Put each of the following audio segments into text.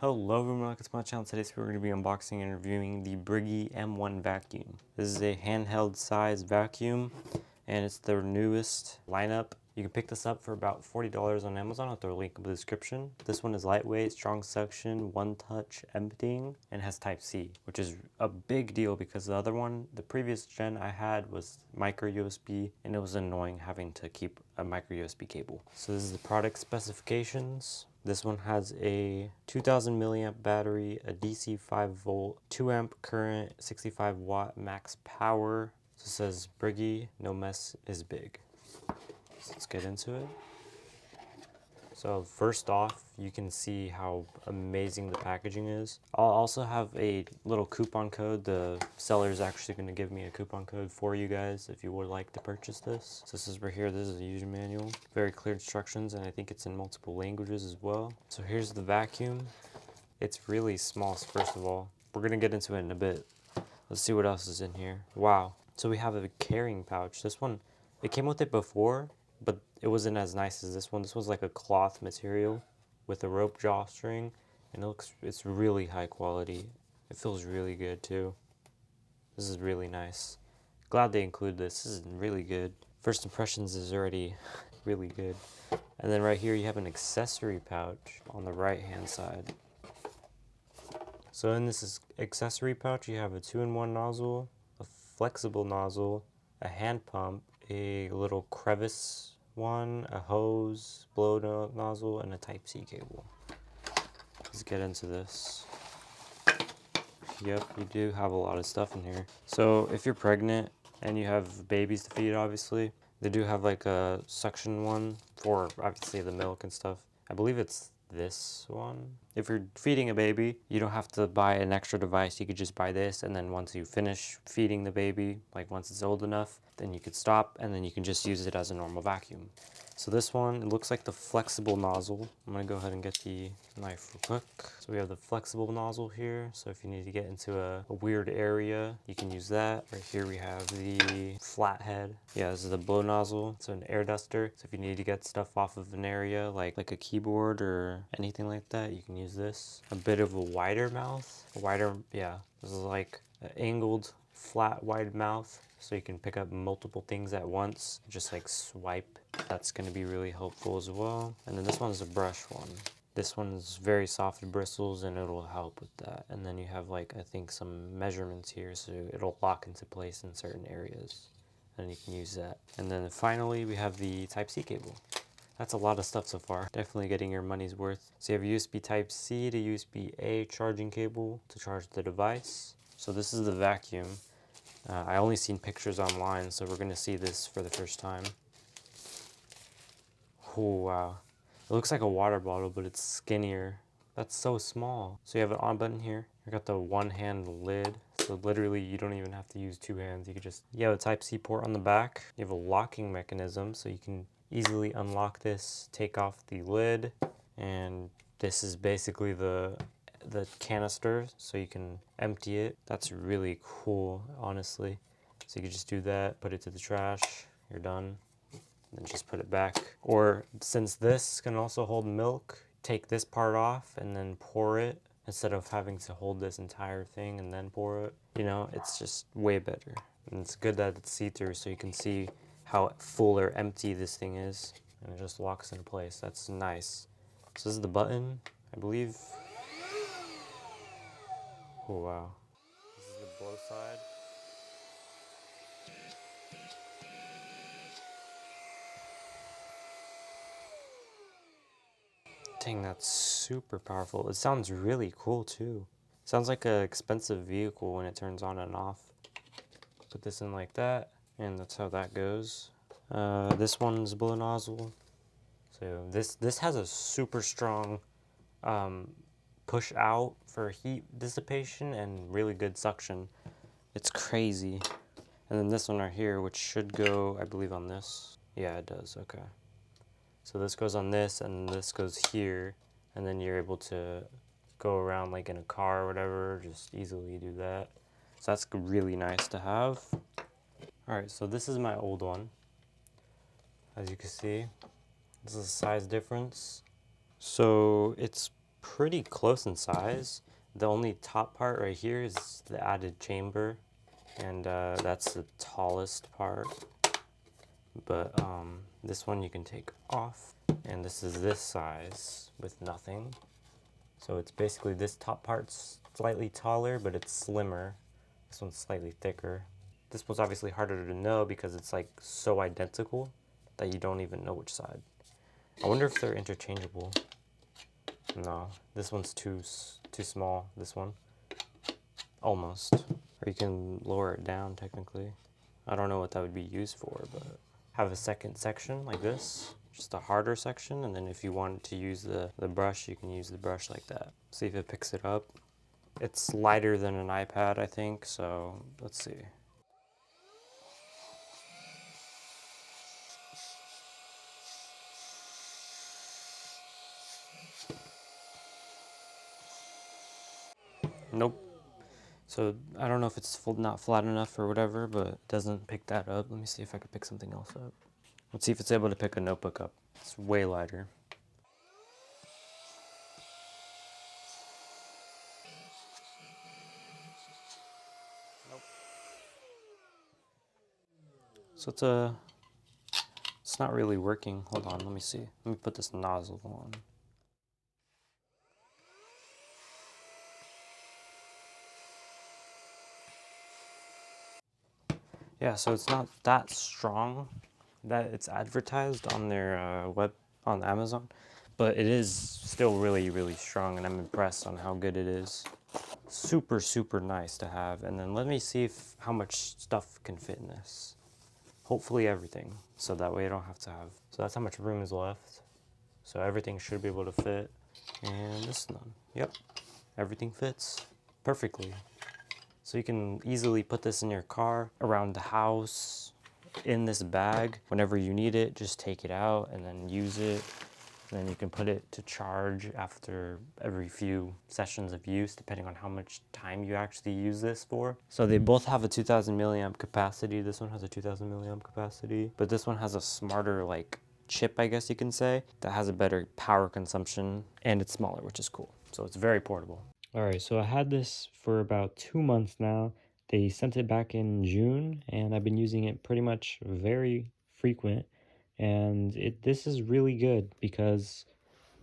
Hello everyone, welcome to my channel. Today we're going to be unboxing and reviewing the Brigii M1 vacuum. This is a handheld size vacuum and it's their newest lineup. You can pick this up for about $40 on Amazon. I'll throw a link in the description. This one is lightweight, strong suction, one touch emptying, and has type C, which is a big deal because the other one, the previous gen I had was micro USB and it was annoying having to keep a micro USB cable. So this is the product specifications. This one has a 2000 milliamp battery, a DC 5 volt, 2 amp current, 65 watt max power. So it says Brigii, no mess is big. So let's get into it. So first off, you can see how amazing the packaging is. I'll also have a little coupon code. The seller is actually going to give me a coupon code for you guys if you would like to purchase this. So this is right here. This is a user manual. Very clear instructions, and I think it's in multiple languages as well. So here's the vacuum. It's really small, first of all. We're going to get into it in a bit. Let's see what else is in here. Wow. So we have a carrying pouch. This one, it came with it before, but it wasn't as nice as this one. This was like a cloth material with a rope drawstring, and it's really high quality. It feels really good too. This is really nice. Glad they include this. This is really good. First impressions is already really good. And then right here you have an accessory pouch on the right hand side. So in this accessory pouch you have a 2-in-1 nozzle, a flexible nozzle, a hand pump, a little crevice one, a hose, blow nozzle, and a Type-C cable. Let's get into this. Yep, you do have a lot of stuff in here. So if you're pregnant and you have babies to feed, obviously, they do have like a suction one for obviously the milk and stuff. I believe it's this one. If you're feeding a baby, you don't have to buy an extra device. You could just buy this, and then once you finish feeding the baby, like once it's old enough, then you could stop and then you can just use it as a normal vacuum. So this one, it looks like the flexible nozzle. I'm gonna go ahead and get the knife real quick. So we have the flexible nozzle here. So if you need to get into a weird area, you can use that. Right here we have the flathead. Yeah, this is the blow nozzle. It's an air duster. So if you need to get stuff off of an area like a keyboard or anything like that, you can use this. A bit of a wider mouth. This is like an angled, flat, wide mouth. So you can pick up multiple things at once, just like swipe. That's going to be really helpful as well. And then this one's a brush one. This one's very soft bristles and it'll help with that. And then you have like, I think some measurements here, so it'll lock into place in certain areas. And you can use that. And then finally we have the Type-C cable. That's a lot of stuff so far. Definitely getting your money's worth. So you have USB Type-C to USB-A charging cable to charge the device. So this is the vacuum. I only seen pictures online, so we're going to see this for the first time. Oh, wow. It looks like a water bottle, but it's skinnier. That's so small. So you have an on button here. You got the one-hand lid. So literally, you don't even have to use two hands. You have a Type-C port on the back. You have a locking mechanism, so you can easily unlock this, take off the lid, and this is basically the canister, so you can empty it. That's really cool, honestly. So you can just do that, put it to the trash, you're done, and just put it back. Or since this can also hold milk, take this part off and then pour it instead of having to hold this entire thing and then pour it. You know, it's just way better. And it's good that it's see-through so you can see how full or empty this thing is. And it just locks in place. That's nice. So this is the button, I believe. Oh, wow. This is the blow side. Dang, that's super powerful. It sounds really cool too. It sounds like an expensive vehicle when it turns on and off. Put this in like that, and that's how that goes. This one's blow nozzle. So this has a super strong push out for heat dissipation and really good suction. It's crazy. And then this one right here, which should go, I believe, on this. Yeah, it does. Okay. So this goes on this, and this goes here, and then you're able to go around like in a car or whatever, just easily do that. So that's really nice to have. All right, so this is my old one. As you can see, this is a size difference. So it's pretty close in size. The only top part right here is the added chamber, and that's the tallest part. But this one you can take off, and this is this size with nothing. So it's basically this top part's slightly taller, but it's slimmer. This one's slightly thicker. This one's obviously harder to know because it's like so identical that you don't even know which side. I wonder if they're interchangeable. No, this one's too small, this one. Almost. Or you can lower it down technically. I don't know what that would be used for, but have a second section like this, just a harder section, and then if you wanted to use the brush, you can use the brush like that. See if it picks it up. It's lighter than an iPad, I think, so let's see. Nope. So I don't know if it's not flat enough or whatever, but it doesn't pick that up. Let me see if I can pick something else up. Let's see if it's able to pick a notebook up. It's way lighter. Nope. So it's not really working. Hold on, let me see. Let me put this nozzle on. Yeah, so it's not that strong that it's advertised on their on Amazon, but it is still really, really strong, and I'm impressed on how good it is. Super, super nice to have. And then let me see if how much stuff can fit in this. Hopefully everything, so that way I don't have to have. So that's how much room is left. So everything should be able to fit. And this one, yep, everything fits perfectly. So you can easily put this in your car, around the house, in this bag. Whenever you need it, just take it out and then use it. And then you can put it to charge after every few sessions of use, depending on how much time you actually use this for. So they both have a 2000 milliamp capacity. This one has a 2000 milliamp capacity, but this one has a smarter like chip, I guess you can say, that has a better power consumption, and it's smaller, which is cool. So it's very portable. All right, so I had this for about 2 months now. They sent it back in June, and I've been using it pretty much very frequent. And this is really good because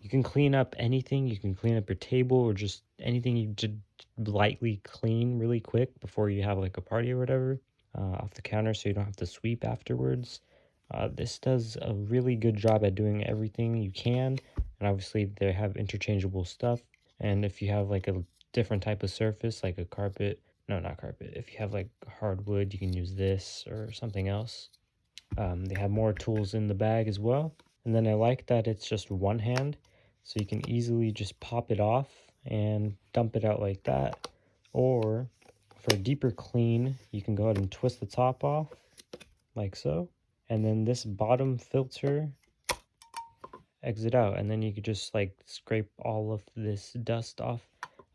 you can clean up anything. You can clean up your table or just anything you just lightly clean really quick before you have like a party or whatever off the counter, so you don't have to sweep afterwards. This does a really good job at doing everything you can, and obviously they have interchangeable stuff. And if you have like a different type of surface, like a carpet, no, not carpet. If you have like hardwood, you can use this or something else. They have more tools in the bag as well. And then I like that it's just one hand, so you can easily just pop it off and dump it out like that. Or for a deeper clean, you can go ahead and twist the top off like so. And then this bottom filter exit out, and then you could just like scrape all of this dust off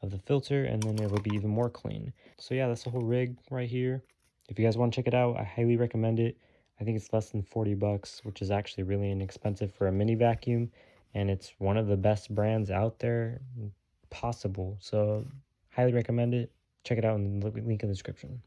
of the filter, and then it will be even more clean. So yeah, that's the whole rig right here. If you guys want to check it out, I highly recommend it. I think it's less than 40 bucks, which is actually really inexpensive for a mini vacuum, and it's one of the best brands out there possible. So highly recommend it. Check it out in the link in the description.